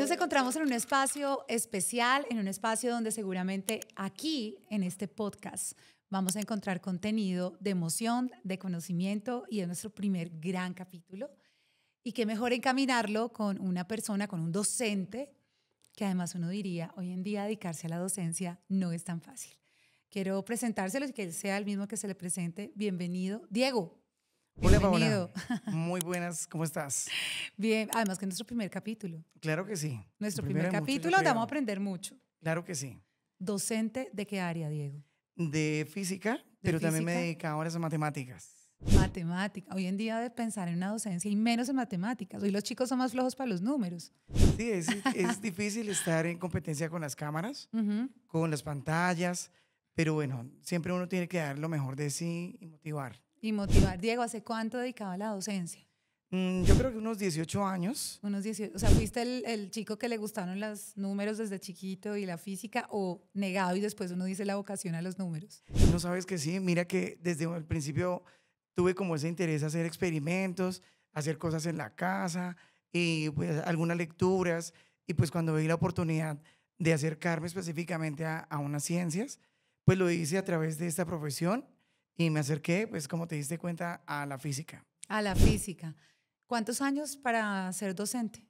nos encontramos en un espacio especial, en un espacio donde seguramente aquí, en este podcast, vamos a encontrar contenido de emoción, de conocimiento y es nuestro primer gran capítulo. Y qué mejor encaminarlo con una persona, con un docente, que además uno diría, hoy en día dedicarse a la docencia no es tan fácil. Quiero presentárselo y que él sea el mismo que se le presente. Bienvenido, Diego. Hola, Bienvenido. Paola. Muy buenas, ¿cómo estás? Bien, además que es nuestro primer capítulo. Claro que sí. Nuestro El primer primero de muchos, yo capítulo, donde vamos a creo. aprender mucho. Claro que sí. ¿Docente de qué área, Diego? De física, pero también me dedico ahora a matemáticas. Matemática. Hoy en día de pensar en una docencia y menos en matemáticas. Hoy los chicos son más flojos para los números. Sí, es difícil estar en competencia con las cámaras, con las pantallas, pero bueno, siempre uno tiene que dar lo mejor de sí y motivar. Y motivar. Diego, ¿hace cuánto dedicaba a la docencia? Yo creo que unos 18 años. Unos 18. O sea, ¿fuiste el chico que le gustaron los números desde chiquito y la física o negado y después uno dice la vocación a los números? No sabes que sí, mira que desde el principio tuve como ese interés a hacer experimentos, hacer cosas en la casa y pues algunas lecturas y pues cuando vi la oportunidad de acercarme específicamente a unas ciencias, pues lo hice a través de esta profesión y me acerqué, pues como te diste cuenta, a la física. A la física. ¿Cuántos años para ser docente?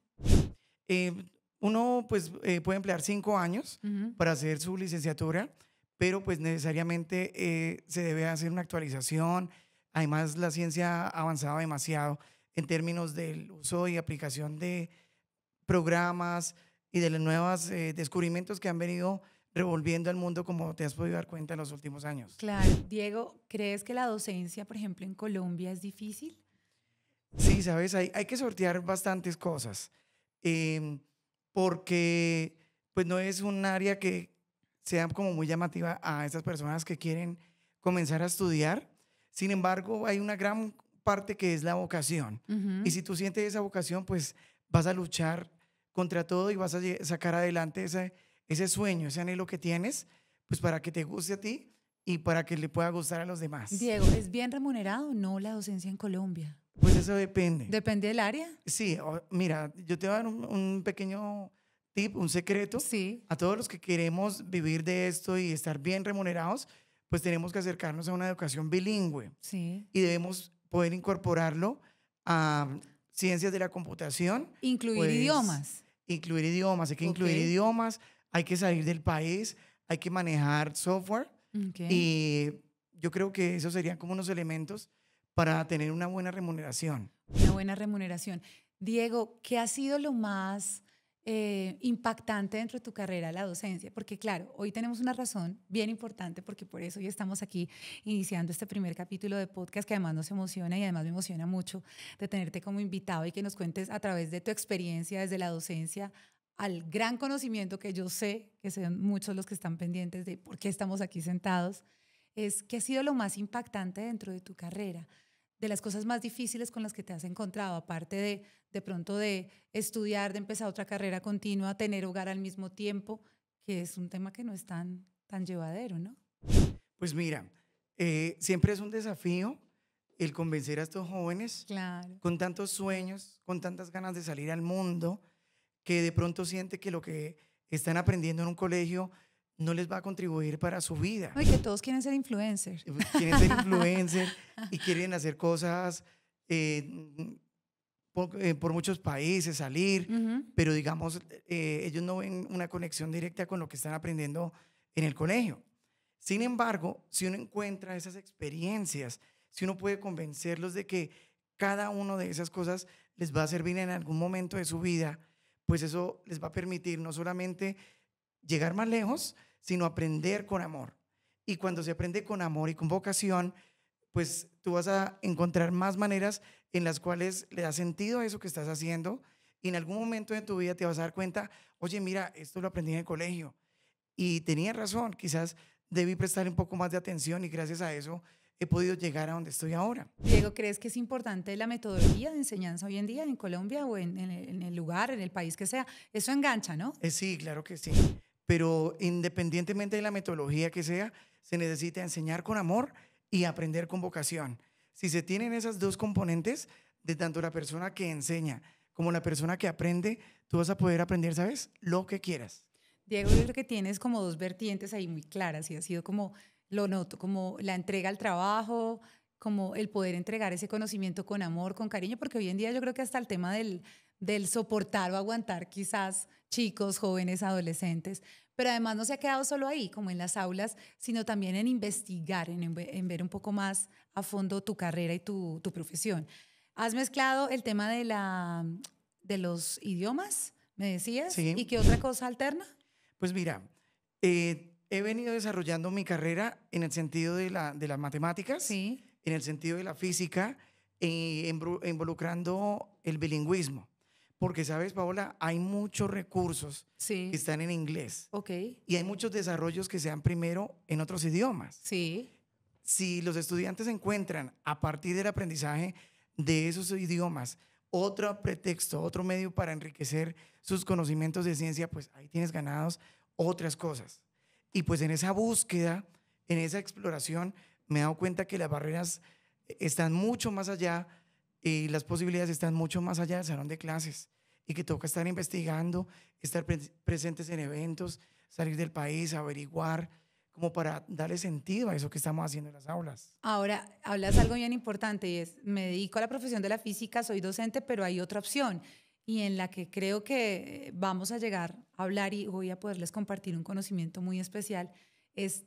Eh, Uno pues puede emplear 5 años para hacer su licenciatura, pero pues necesariamente se debe hacer una actualización. Además, la ciencia ha avanzado demasiado en términos del uso y aplicación de programas y de los nuevos descubrimientos que han venido revolviendo el mundo, como te has podido dar cuenta en los últimos años. Claro. Diego, ¿crees que la docencia, por ejemplo, en Colombia es difícil? Sí, sabes, hay que sortear bastantes cosas, porque pues no es un área que sea como muy llamativa a estas personas que quieren comenzar a estudiar. Sin embargo, hay una gran parte que es la vocación. Y si tú sientes esa vocación, pues vas a luchar contra todo y vas a sacar adelante ese sueño, ese anhelo que tienes, pues para que te guste a ti y para que le pueda gustar a los demás. Diego, ¿es bien remunerado o no la docencia en Colombia? Pues eso depende. ¿Depende del área? Sí, mira, yo te voy a dar un pequeño tip, un secreto. Sí. A todos los que queremos vivir de esto y estar bien remunerados, pues tenemos que acercarnos a una educación bilingüe. Sí. Y debemos poder incorporarlo a ciencias de la computación. Incluir pues, idiomas. Incluir idiomas, hay que incluir idiomas, hay que salir del país, hay que manejar software. Y yo creo que esos serían como unos elementos para tener una buena remuneración. Una buena remuneración. Diego, ¿qué ha sido lo más impactante dentro de tu carrera, la docencia? Porque claro, hoy tenemos una razón bien importante, porque por eso hoy estamos aquí iniciando este primer capítulo de podcast que además nos emociona y además me emociona mucho de tenerte como invitado y que nos cuentes a través de tu experiencia desde la docencia al gran conocimiento que yo sé que son muchos los que están pendientes de por qué estamos aquí sentados. ¿Qué ha sido lo más impactante dentro de tu carrera? De las cosas más difíciles con las que te has encontrado, aparte de pronto de estudiar, de empezar otra carrera continua, tener hogar al mismo tiempo, que es un tema que no es tan llevadero, ¿no? Pues mira, siempre es un desafío el convencer a estos jóvenes con tantos sueños, con tantas ganas de salir al mundo, que de pronto siente que lo que están aprendiendo en un colegio no les va a contribuir para su vida. No, y que todos quieren ser influencers. Quieren ser influencers y quieren hacer cosas por muchos países, salir, pero digamos, ellos no ven una conexión directa con lo que están aprendiendo en el colegio. Sin embargo, si uno encuentra esas experiencias, si uno puede convencerlos de que cada una de esas cosas les va a servir en algún momento de su vida, pues eso les va a permitir no solamente llegar más lejos, sino aprender con amor. Y cuando se aprende con amor y con vocación, pues tú vas a encontrar más maneras en las cuales le da sentido a eso que estás haciendo y en algún momento de tu vida te vas a dar cuenta, oye, mira, esto lo aprendí en el colegio y tenía razón, quizás debí prestar un poco más de atención y gracias a eso he podido llegar a donde estoy ahora. Diego, ¿crees que es importante la metodología de enseñanza hoy en día en Colombia o en el lugar, en el país que sea? Eso engancha, ¿no? Sí, claro que sí. Pero independientemente de la metodología que sea, se necesita enseñar con amor y aprender con vocación. Si se tienen esas dos componentes, de tanto la persona que enseña como la persona que aprende, tú vas a poder aprender, ¿sabes? Lo que quieras. Diego, yo creo que tienes como dos vertientes ahí muy claras y ha sido como, lo noto, como la entrega al trabajo, como el poder entregar ese conocimiento con amor, con cariño, porque hoy en día yo creo que hasta el tema del soportar o aguantar quizás chicos, jóvenes, adolescentes, pero además no se ha quedado solo ahí, como en las aulas, sino también en investigar, en ver un poco más a fondo tu carrera y tu profesión. ¿Has mezclado el tema de los idiomas, me decías? ¿Y Sí. qué otra cosa alterna? Pues mira, he venido desarrollando mi carrera en el sentido de las matemáticas, Sí, en el sentido de la física, involucrando el bilingüismo. Porque, sabes, Paola, hay muchos recursos que sí, están en inglés ok, y hay muchos desarrollos que se dan primero en otros idiomas. sí, Si los estudiantes encuentran a partir del aprendizaje de esos idiomas otro pretexto, otro medio para enriquecer sus conocimientos de ciencia, pues ahí tienes ganados otras cosas. Y pues en esa búsqueda, en esa exploración, me he dado cuenta que las barreras están mucho más allá y las posibilidades están mucho más allá del salón de clases y que toca estar investigando, estar presentes en eventos, salir del país, averiguar, como para darle sentido a eso que estamos haciendo en las aulas. ahora, hablas algo bien importante y es, me dedico a la profesión de la física, soy docente, pero hay otra opción y en la que creo que vamos a llegar a hablar y voy a poderles compartir un conocimiento muy especial, es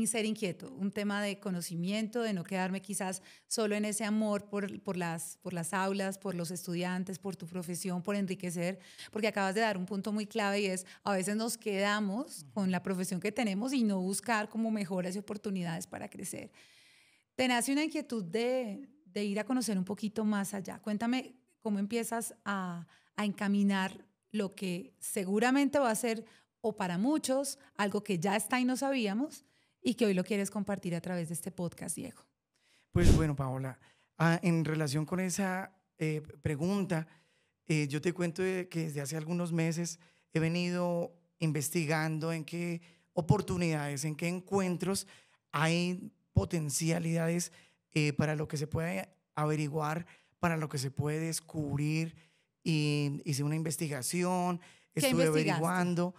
ser inquieto, un tema de conocimiento, de no quedarme quizás solo en ese amor por las aulas, por los estudiantes, por tu profesión, por enriquecer, porque acabas de dar un punto muy clave y es, a veces nos quedamos con la profesión que tenemos y no buscar como mejoras y oportunidades para crecer. Te nace una inquietud de ir a conocer un poquito más allá. Cuéntame cómo empiezas a encaminar lo que seguramente va a ser, o para muchos, algo que ya está y no sabíamos, y que hoy lo quieres compartir a través de este podcast, Diego. Pues bueno, Paola, en relación con esa pregunta, yo te cuento que desde hace algunos meses he venido investigando en qué oportunidades, en qué encuentros hay potencialidades para lo que se puede averiguar, para lo que se puede descubrir. Y hice una investigación, ¿Qué estuve investigaste averiguando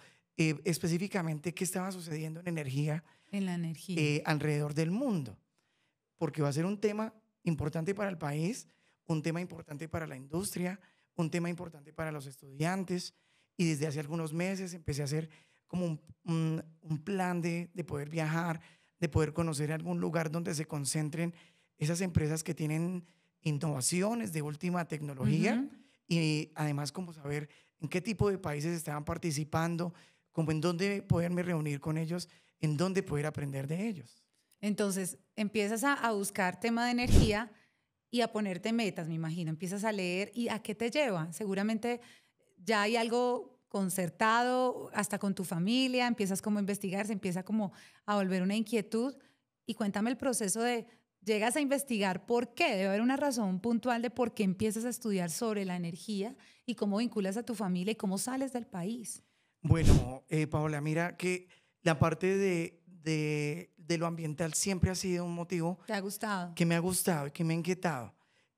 específicamente qué estaba sucediendo en energía en la energía? alrededor del mundo, porque va a ser un tema importante para el país, un tema importante para la industria, un tema importante para los estudiantes. Y desde hace algunos meses empecé a hacer como un plan de poder viajar, de poder conocer algún lugar donde se concentren esas empresas que tienen innovaciones de última tecnología Ujú. y además como saber en qué tipo de países estaban participando, como en dónde poderme reunir con ellos, en dónde poder aprender de ellos. Entonces, empiezas a buscar tema de energía y a ponerte metas, me imagino. Empiezas a leer y ¿a qué te lleva? Seguramente ya hay algo concertado, hasta con tu familia, empiezas como a investigar, se empieza como a volver una inquietud. Y cuéntame el proceso de, llegas a investigar por qué, debe haber una razón puntual de por qué empiezas a estudiar sobre la energía y cómo vinculas a tu familia y cómo sales del país. Bueno, Paola, mira que la parte de lo ambiental siempre ha sido un motivo ¿Te ha gustado? que me ha gustado y que me ha inquietado.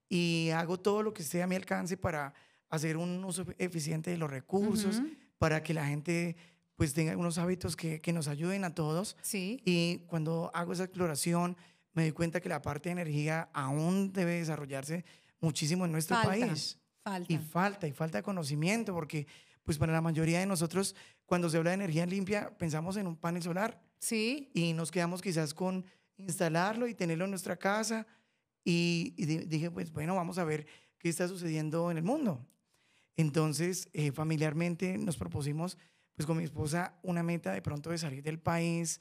Y hago todo lo que esté a mi alcance para hacer un uso eficiente de los recursos, Ujú. para que la gente pues tenga unos hábitos que nos ayuden a todos. Sí, Y cuando hago esa exploración, me doy cuenta que la parte de energía aún debe desarrollarse muchísimo en nuestro falta, país. falta. Y falta conocimiento, porque pues para la mayoría de nosotros, cuando se habla de energía limpia, pensamos en un panel solar Sí, y nos quedamos quizás con instalarlo y tenerlo en nuestra casa. Y dije, pues bueno, vamos a ver qué está sucediendo en el mundo. Entonces, familiarmente nos propusimos, pues con mi esposa, una meta de pronto de salir del país,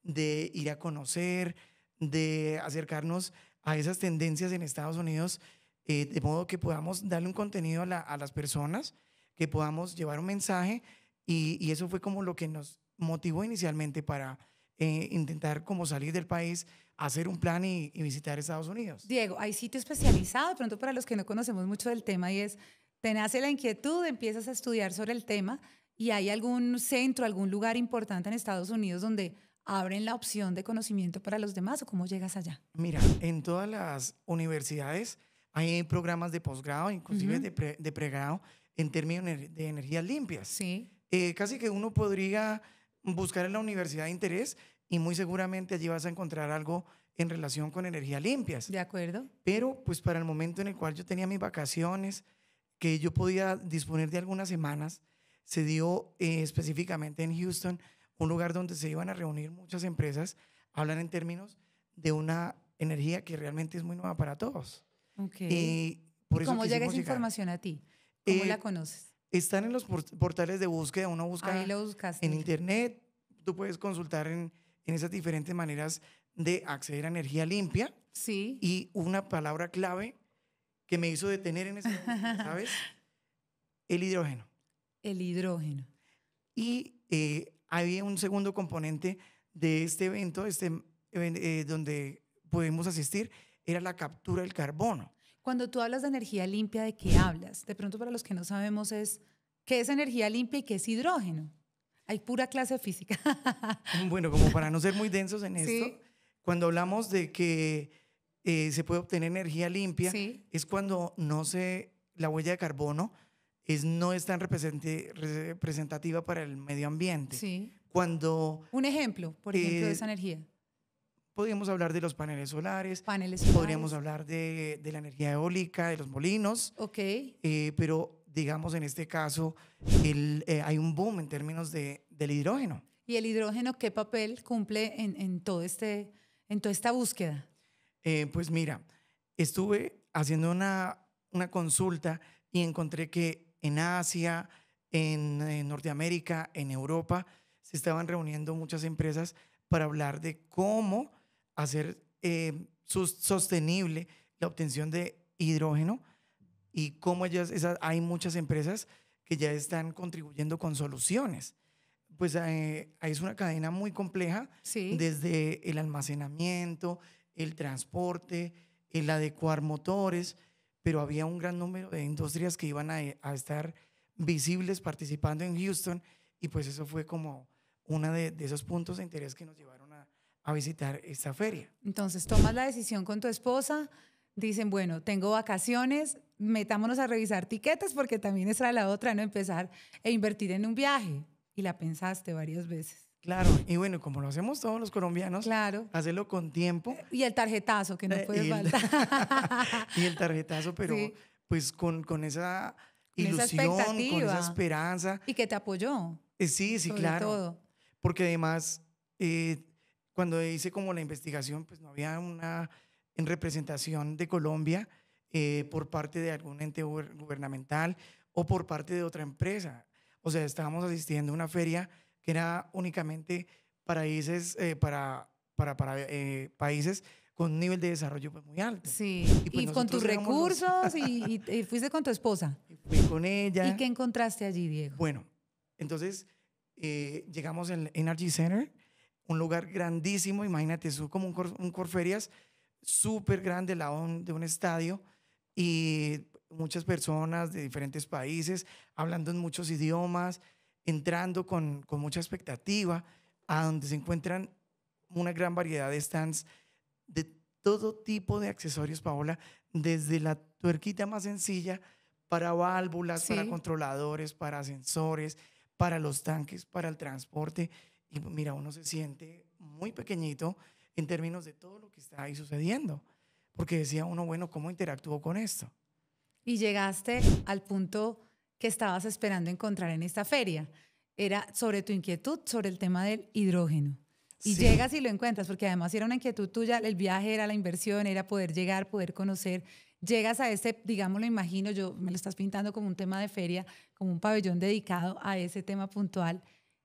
de ir a conocer, de acercarnos a esas tendencias en Estados Unidos, de modo que podamos darle un contenido a las personas, que podamos llevar un mensaje. Y eso fue como lo que nos motivó inicialmente para intentar como salir del país, hacer un plan y visitar Estados Unidos. Diego, hay sitio especializado, de pronto para los que no conocemos mucho del tema, y es, te nace la inquietud, empiezas a estudiar sobre el tema, y hay algún centro, algún lugar importante en Estados Unidos donde abren la opción de conocimiento para los demás, o cómo llegas allá. Mira, en todas las universidades hay programas de posgrado, inclusive de pregrado, en términos de energías limpias. Sí. Casi que uno podría buscar en la universidad de interés y muy seguramente allí vas a encontrar algo en relación con energías limpias. De acuerdo. Pero pues para el momento en el cual yo tenía mis vacaciones, que yo podía disponer de algunas semanas, se dio específicamente en Houston, un lugar donde se iban a reunir muchas empresas, hablan en términos de una energía que realmente es muy nueva para todos. Ok. Por eso ¿Cómo llega quisimos esa llegar. información a ti? ¿Cómo Eh, la conoces? Están en los portales de búsqueda, uno busca Ahí lo buscaste. en internet, tú puedes consultar en esas diferentes maneras de acceder a energía limpia. Sí. Y una palabra clave que me hizo detener en ese momento, ¿sabes? El hidrógeno. El hidrógeno. Y había un segundo componente de este evento, donde pudimos asistir, era la captura del carbono. Cuando tú hablas de energía limpia, ¿de qué hablas? De pronto para los que no sabemos ¿qué es energía limpia y qué es hidrógeno? Hay pura clase de física. Bueno, como para no ser muy densos en esto, Sí. cuando hablamos de que se puede obtener energía limpia, Sí. es cuando la huella de carbono no es tan representativa para el medio ambiente. Sí. Cuando Un ejemplo, por ejemplo, de esa energía. podríamos hablar de los paneles solares, Paneles solares. podríamos hablar de la energía eólica, de los molinos, Ok. pero digamos en este caso hay un boom en términos del hidrógeno. ¿Y el hidrógeno qué papel cumple en toda esta búsqueda? Pues mira, estuve haciendo una consulta y encontré que en Asia, en Norteamérica, en Europa, se estaban reuniendo muchas empresas para hablar de cómo hacer sostenible la obtención de hidrógeno y cómo hay muchas empresas que ya están contribuyendo con soluciones. Pues es una cadena muy compleja, Sí. desde el almacenamiento, el transporte, el adecuar motores, pero había un gran número de industrias que iban a estar visibles participando en Houston y pues eso fue como uno de esos puntos de interés que nos llevaron a visitar esta feria. Entonces tomas la decisión con tu esposa, dicen, bueno, tengo vacaciones, metámonos a revisar tiquetes porque también esa era la otra, ¿no? Empezar e invertir en un viaje. Y la pensaste varias veces. Claro, y bueno, como lo hacemos todos los colombianos, Claro. hacerlo con tiempo. Y el tarjetazo, que no puede faltar. Y el tarjetazo, pero Sí. pues con esa Con esa ilusión, con expectativa. esa esperanza. Y que te apoyó. Sí, sobre claro. todo. Porque además, cuando hice como la investigación, pues no había una en representación de Colombia por parte de algún ente gubernamental o por parte de otra empresa. O sea, estábamos asistiendo a una feria que era únicamente países, países con un nivel de desarrollo pues, muy alto. Sí. pues Y con tus nosotros éramos recursos y fuiste con tu esposa. Fui con ella. ¿Y qué encontraste allí, Diego? Bueno, entonces llegamos al Energy Center, un lugar grandísimo, imagínate, es como un Corferias súper grande al lado de un estadio y muchas personas de diferentes países, hablando en muchos idiomas, entrando con mucha expectativa, a donde se encuentran una gran variedad de stands de todo tipo de accesorios, Paola, desde la tuerquita más sencilla para válvulas, Sí. para controladores, para sensores, para los tanques, para el transporte. Y mira, uno se siente muy pequeñito en términos de todo lo que está ahí sucediendo. Porque decía uno, bueno, ¿cómo interactúo con esto? Y llegaste al punto que estabas esperando encontrar en esta feria. Era sobre tu inquietud sobre el tema del hidrógeno. Y Sí. llegas y lo encuentras, porque además era una inquietud tuya, el viaje era la inversión, era poder llegar, poder conocer. Llegas a ese, digamos, lo imagino, yo me lo estás pintando como un tema de feria, como un pabellón dedicado a ese tema puntual.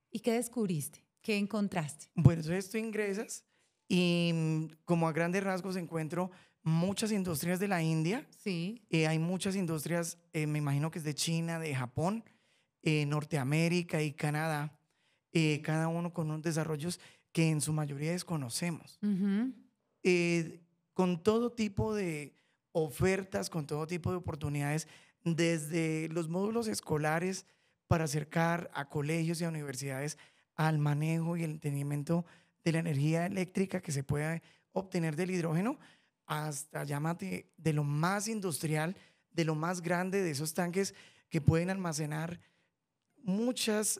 ¿Y qué descubriste? ¿Qué encontraste? Bueno, entonces tú ingresas y como a grandes rasgos encuentro muchas industrias de la India. Sí. Hay muchas industrias, me imagino que es de China, de Japón, Norteamérica y Canadá, cada uno con unos desarrollos que en su mayoría desconocemos. Uh-huh. Con todo tipo de ofertas, con todo tipo de oportunidades, desde los módulos escolares para acercar a colegios y a universidades al manejo y el entendimiento de la energía eléctrica que se puede obtener del hidrógeno, hasta, llámate, de lo más industrial, de lo más grande, de esos tanques que pueden almacenar muchas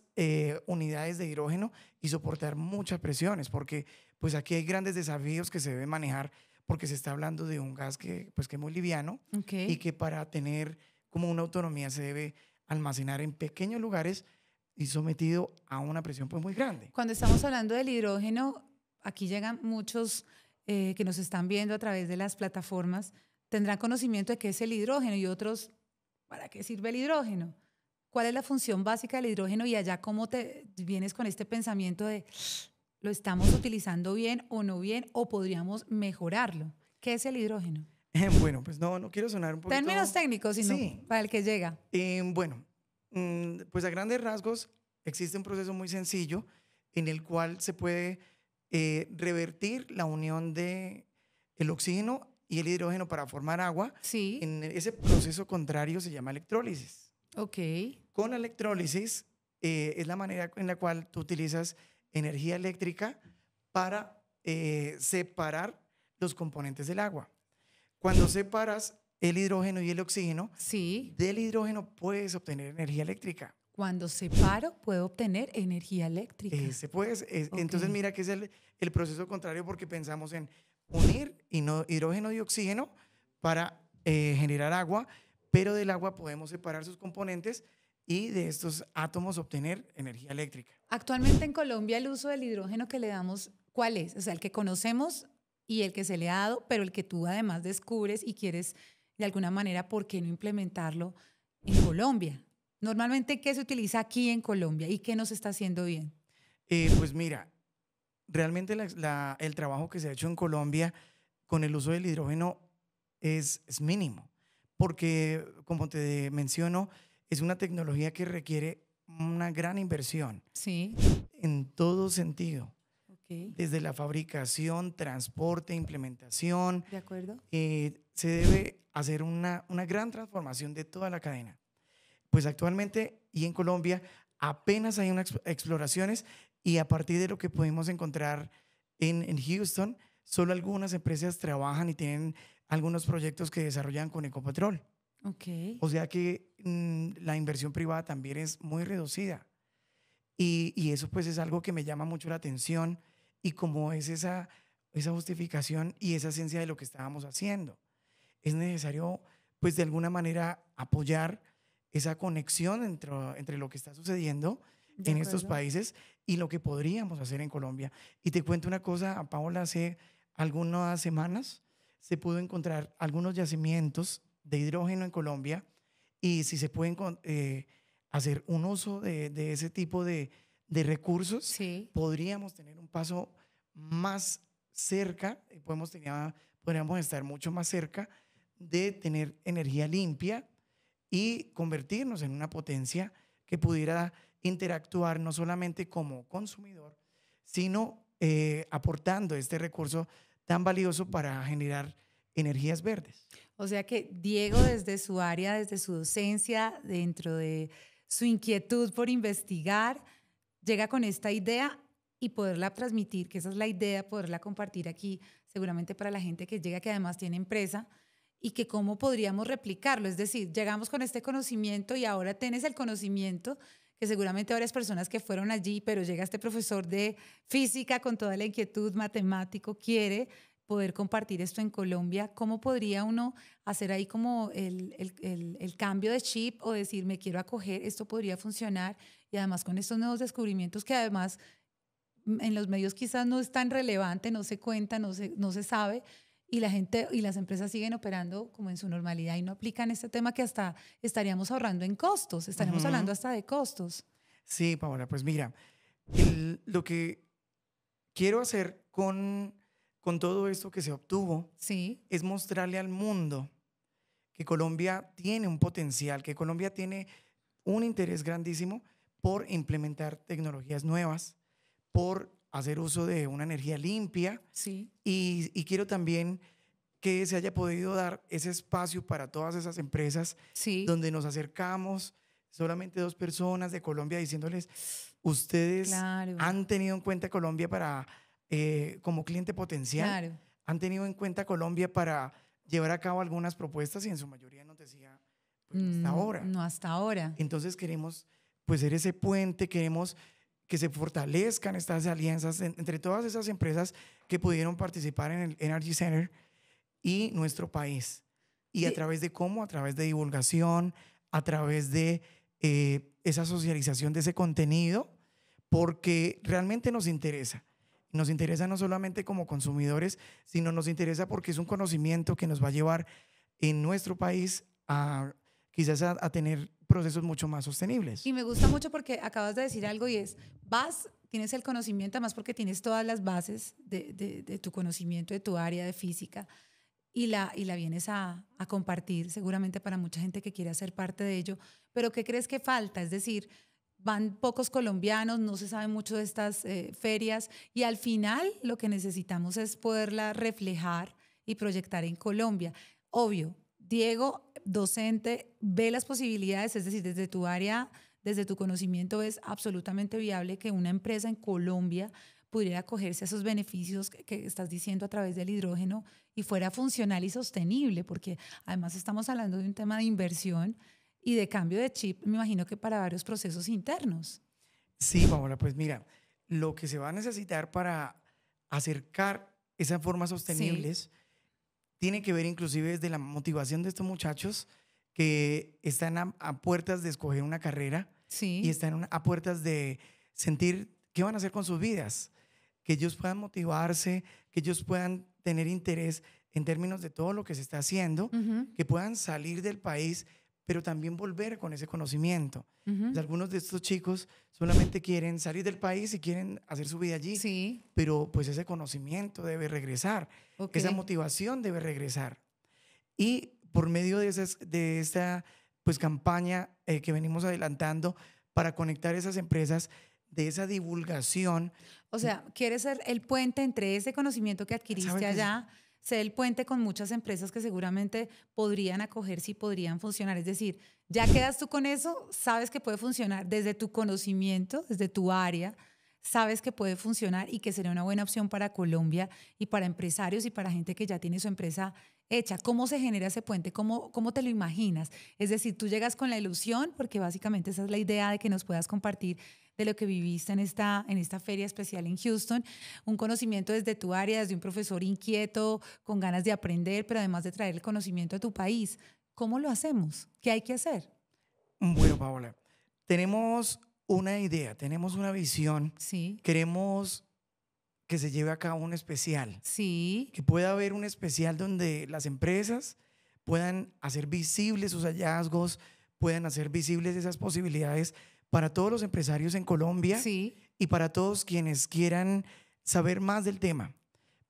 unidades de hidrógeno y soportar muchas presiones, porque pues aquí hay grandes desafíos que se deben manejar, porque se está hablando de un gas que, pues, que es muy liviano y Ok. que para tener como una autonomía se debe almacenar en pequeños lugares y sometido a una presión pues muy grande. Cuando estamos hablando del hidrógeno, aquí llegan muchos que nos están viendo a través de las plataformas, tendrán conocimiento de qué es el hidrógeno y otros, ¿para qué sirve el hidrógeno? ¿Cuál es la función básica del hidrógeno? Y allá, ¿cómo te vienes con este pensamiento de lo estamos utilizando bien o no bien o podríamos mejorarlo? ¿Qué es el hidrógeno? Bueno, pues no quiero sonar un Términos poquito... técnicos, sino Sí, para el que llega. bueno, pues a grandes rasgos existe un proceso muy sencillo en el cual se puede revertir la unión de el oxígeno y el hidrógeno para formar agua. Sí, En ese proceso contrario se llama electrólisis. ok, Con la electrólisis es la manera en la cual tú utilizas energía eléctrica para separar los componentes del agua. Cuando separas el hidrógeno y el oxígeno, sí. del hidrógeno puedes obtener energía eléctrica. Cuando separo, puedo obtener energía eléctrica. Ok, Entonces mira que es el proceso contrario porque pensamos en unir hidrógeno y oxígeno para generar agua, pero del agua podemos separar sus componentes y de estos átomos obtener energía eléctrica. actualmente en Colombia el uso del hidrógeno que le damos, ¿cuál es? O sea, el que conocemos y el que se le ha dado, pero el que tú además descubres y quieres de alguna manera, ¿por qué no implementarlo en Colombia? Normalmente, ¿qué se utiliza aquí en Colombia y qué nos está haciendo bien? Pues mira, realmente el trabajo que se ha hecho en Colombia con el uso del hidrógeno es mínimo, porque como te menciono, es una tecnología que requiere una gran inversión Sí, en todo sentido, ok, desde la fabricación, transporte, implementación. ¿de acuerdo? Se debe hacer una gran transformación de toda la cadena. Pues actualmente y en Colombia apenas hay unas exploraciones y a partir de lo que pudimos encontrar en Houston, solo algunas empresas trabajan y tienen algunos proyectos que desarrollan con Ecopetrol. Ok, O sea que la inversión privada también es muy reducida. Y eso pues es algo que me llama mucho la atención y como es esa justificación y esa ciencia de lo que estábamos haciendo. Es necesario pues de alguna manera apoyar esa conexión entre lo que está sucediendo de en estos acuerdo. países y lo que podríamos hacer en Colombia. Y te cuento una cosa, Paola, hace algunas semanas se pudo encontrar algunos yacimientos de hidrógeno en Colombia y si se pueden hacer un uso de ese tipo de recursos, Sí. podríamos tener un paso más cerca, podríamos estar mucho más cerca de tener energía limpia y convertirnos en una potencia que pudiera interactuar no solamente como consumidor, sino aportando este recurso tan valioso para generar energías verdes. O sea que Diego desde su área, desde su docencia, dentro de su inquietud por investigar, llega con esta idea y poderla transmitir, que esa es la idea, poderla compartir aquí, seguramente para la gente que llega, que además tiene empresa, y que cómo podríamos replicarlo. Es decir, llegamos con este conocimiento y ahora tienes el conocimiento, que seguramente varias personas que fueron allí, pero llega este profesor de física con toda la inquietud matemático, quiere poder compartir esto en Colombia. ¿Cómo podría uno hacer ahí como el cambio de chip o decir, me quiero acoger, esto podría funcionar? Y además con estos nuevos descubrimientos que además en los medios quizás no es tan relevante, no se cuenta, no se sabe, y la gente y las empresas siguen operando como en su normalidad y no aplican este tema que hasta estaríamos ahorrando en costos, estaríamos Ujú. hablando hasta de costos. Sí, Paola, pues mira, lo que quiero hacer con todo esto que se obtuvo Sí, es mostrarle al mundo que Colombia tiene un potencial, que Colombia tiene un interés grandísimo por implementar tecnologías nuevas, por hacer uso de una energía limpia sí, y quiero también que se haya podido dar ese espacio para todas esas empresas sí, donde nos acercamos, solamente dos personas de Colombia diciéndoles, ustedes claro, han tenido en cuenta Colombia para, como cliente potencial, claro. han tenido en cuenta Colombia para llevar a cabo algunas propuestas y en su mayoría nos decía, pues no hasta ahora. No hasta ahora. Entonces queremos pues ser ese puente, queremos que se fortalezcan estas alianzas entre todas esas empresas que pudieron participar en el Energy Center y nuestro país. Y a través de cómo, a través de divulgación, a través de esa socialización de ese contenido, porque realmente nos interesa. Nos interesa no solamente como consumidores, sino nos interesa porque es un conocimiento que nos va a llevar en nuestro país a quizás a tener procesos mucho más sostenibles. Y me gusta mucho porque acabas de decir algo y es, tienes el conocimiento, además porque tienes todas las bases de tu conocimiento, de tu área de física, y la vienes a compartir seguramente para mucha gente que quiera ser parte de ello. Pero ¿qué crees que falta? Es decir, van pocos colombianos, no se sabe mucho de estas ferias y al final lo que necesitamos es poderla reflejar y proyectar en Colombia. Obvio, Diego, docente, ve las posibilidades, es decir, desde tu área, desde tu conocimiento, es absolutamente viable que una empresa en Colombia pudiera acogerse a esos beneficios que estás diciendo a través del hidrógeno y fuera funcional y sostenible, porque además estamos hablando de un tema de inversión y de cambio de chip, me imagino que para varios procesos internos. Sí, Paola, pues mira, lo que se va a necesitar para acercar esas formas sostenibles tiene que ver inclusive desde la motivación de estos muchachos que están a puertas de escoger una carrera y están a puertas de sentir qué van a hacer con sus vidas, que ellos puedan motivarse, que ellos puedan tener interés en términos de todo lo que se está haciendo, que puedan salir del país, pero también volver con ese conocimiento. Pues algunos de estos chicos solamente quieren salir del país y quieren hacer su vida allí, pero pues ese conocimiento debe regresar, esa motivación debe regresar. Y por medio de esta pues, campaña que venimos adelantando para conectar esas empresas, de esa divulgación. O sea, quieres ser el puente entre ese conocimiento que adquiriste allá, ser el puente con muchas empresas que seguramente podrían acogerse y podrían funcionar. Es decir, ya quedas tú con eso, sabes que puede funcionar desde tu conocimiento, desde tu área, sabes que puede funcionar y que sería una buena opción para Colombia y para empresarios y para gente que ya tiene su empresa hecha. ¿Cómo se genera ese puente? ¿Cómo te lo imaginas? Es decir, tú llegas con la ilusión, porque básicamente esa es la idea de que nos puedas compartir de lo que viviste en esta feria especial en Houston, un conocimiento desde tu área, desde un profesor inquieto, con ganas de aprender, pero además de traer el conocimiento a tu país. ¿Cómo lo hacemos? ¿Qué hay que hacer? Bueno, Paola, tenemos una idea, tenemos una visión. Queremos que se lleve a cabo un especial. Que pueda haber un especial donde las empresas puedan hacer visibles sus hallazgos, puedan hacer visibles esas posibilidades para todos los empresarios en Colombia y para todos quienes quieran saber más del tema.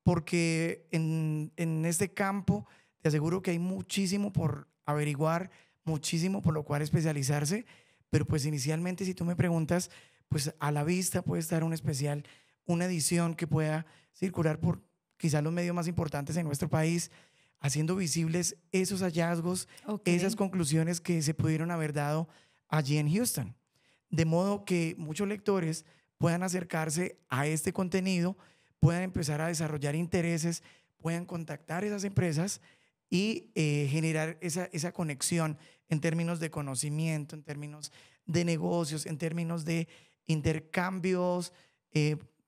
Porque en este campo te aseguro que hay muchísimo por averiguar, muchísimo por lo cual especializarse, pero pues inicialmente si tú me preguntas, pues a la vista puede estar un especial, una edición que pueda circular por quizás los medios más importantes en nuestro país, haciendo visibles esos hallazgos, esas conclusiones que se pudieron haber dado allí en Houston. De modo que muchos lectores puedan acercarse a este contenido, puedan empezar a desarrollar intereses, puedan contactar esas empresas y generar esa conexión en términos de conocimiento, en términos de negocios, en términos de intercambios,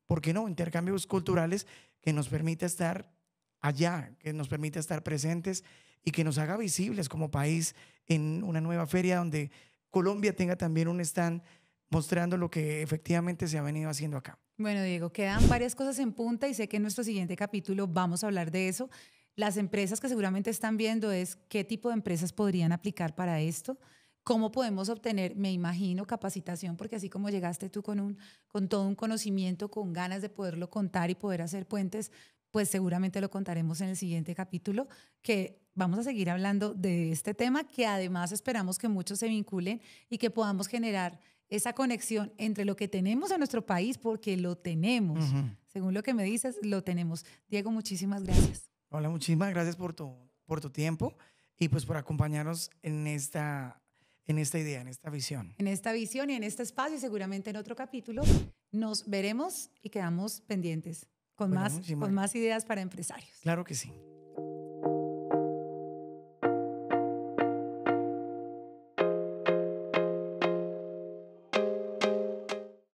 ¿por qué no? Intercambios culturales que nos permita estar allá, que nos permita estar presentes y que nos haga visibles como país en una nueva feria donde Colombia tenga también un stand mostrando lo que efectivamente se ha venido haciendo acá. Bueno, Diego, quedan varias cosas en punta y sé que en nuestro siguiente capítulo vamos a hablar de eso. Las empresas que seguramente están viendo es qué tipo de empresas podrían aplicar para esto, cómo podemos obtener, me imagino, capacitación, porque así como llegaste tú con todo un conocimiento, con ganas de poderlo contar y poder hacer puentes, pues seguramente lo contaremos en el siguiente capítulo, que vamos a seguir hablando de este tema, que además esperamos que muchos se vinculen y que podamos generar esa conexión entre lo que tenemos en nuestro país, porque lo tenemos. Según lo que me dices, lo tenemos. Diego, muchísimas gracias. Hola, muchísimas gracias por tu tiempo y pues por acompañarnos en esta idea, en esta visión. En esta visión y en este espacio y seguramente en otro capítulo nos veremos y quedamos pendientes. con más ideas para empresarios. Claro que sí.